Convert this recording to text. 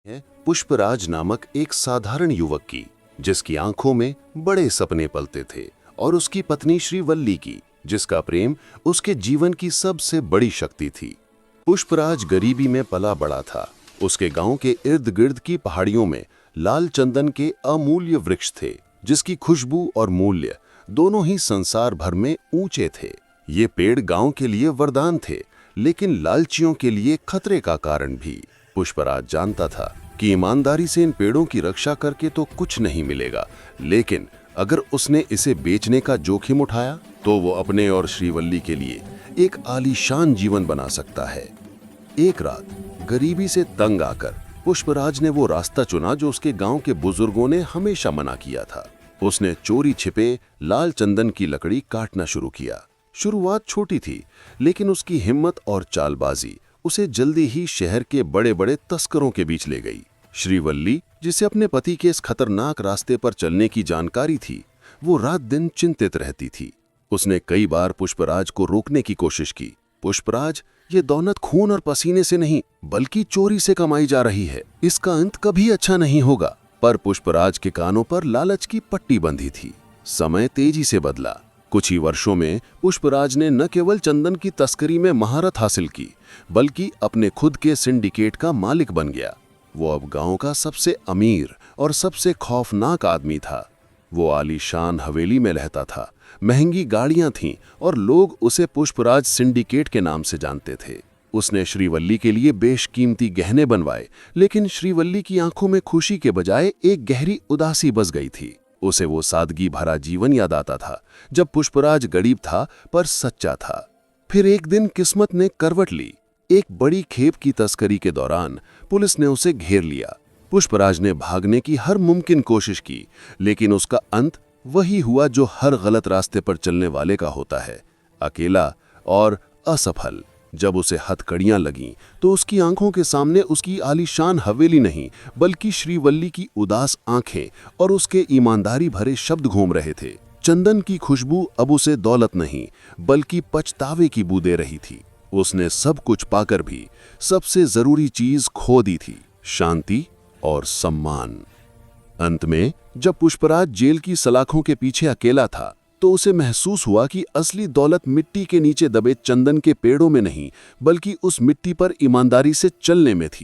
है पुष्पराज नामक एक साधारण युवक की, जिसकी आंखों में बड़े सपने पलते थे, और उसकी पत्नी श्रीवल्ली की, जिसका प्रेम उसके जीवन की सबसे बड़ी शक्ति थी। पुष्पराज गरीबी में पला बड़ा था। उसके गांव के इर्द गिर्द की पहाड़ियों में लाल चंदन के अमूल्य वृक्ष थे, जिसकी खुशबू और मूल्य दोनों ही संसार भर में ऊंचे थे। ये पेड़ गांव के लिए वरदान थे, लेकिन लालचियों के लिए खतरे का कारण भी। पुष्पराज जानता था कि ईमानदारी से इन पेड़ों की रक्षा करके तो कुछ नहीं मिलेगा, लेकिन अगर उसने इसे बेचने का जोखिम उठाया तो वो अपने और श्रीवल्ली के लिए एक आलीशान जीवन बना सकता है। एक रात गरीबी से तंग आकर पुष्पराज ने वो रास्ता चुना जो उसके गांव के बुजुर्गों ने हमेशा मना किया था। उसने चोरी छिपे लाल चंदन की लकड़ी काटना शुरू किया। शुरुआत छोटी थी, लेकिन उसकी हिम्मत और चालबाजी उसे जल्दी ही शहर के बड़े बड़े तस्करों के बीच ले गई। श्रीवल्ली, जिसे अपने पति के इस खतरनाक रास्ते पर चलने की जानकारी थी, वो रात दिन चिंतित रहती थी। उसने कई बार पुष्पराज को रोकने की कोशिश की। पुष्पराज, ये दौलत खून और पसीने से नहीं बल्कि चोरी से कमाई जा रही है, इसका अंत कभी अच्छा नहीं होगा। पर पुष्पराज के कानों पर लालच की पट्टी बंधी थी। समय तेजी से बदला। कुछ ही वर्षों में पुष्पराज ने न केवल चंदन की तस्करी में महारत हासिल की, बल्कि अपने खुद के सिंडिकेट का मालिक बन गया। वो अब गांव का सबसे अमीर और सबसे खौफनाक आदमी था। वो आलीशान हवेली में रहता था, महंगी गाड़ियां थीं और लोग उसे पुष्पराज सिंडिकेट के नाम से जानते थे। उसने श्रीवल्ली के लिए बेशकीमती गहने बनवाए, लेकिन श्रीवल्ली की आंखों में खुशी के बजाय एक गहरी उदासी बस गई थी। उसे वो सादगी भरा जीवन याद आता था जब पुष्पराज गरीब था पर सच्चा था। फिर एक दिन किस्मत ने करवट ली। एक बड़ी खेप की तस्करी के दौरान पुलिस ने उसे घेर लिया। पुष्पराज ने भागने की हर मुमकिन कोशिश की, लेकिन उसका अंत वही हुआ जो हर गलत रास्ते पर चलने वाले का होता है, अकेला और असफल। जब उसे हथकड़ियां लगीं तो उसकी आंखों के सामने उसकी आलीशान हवेली नहीं बल्कि श्रीवल्ली की उदास आंखें और उसके ईमानदारी भरे शब्द घूम रहे थे। चंदन की खुशबू अब उसे दौलत नहीं बल्कि पछतावे की बू दे रही थी। उसने सब कुछ पाकर भी सबसे जरूरी चीज खो दी थी, शांति और सम्मान। अंत में जब पुष्पराज जेल की सलाखों के पीछे अकेला था तो उसे महसूस हुआ कि असली दौलत मिट्टी के नीचे दबे चंदन के पेड़ों में नहीं बल्कि उस मिट्टी पर ईमानदारी से चलने में थी।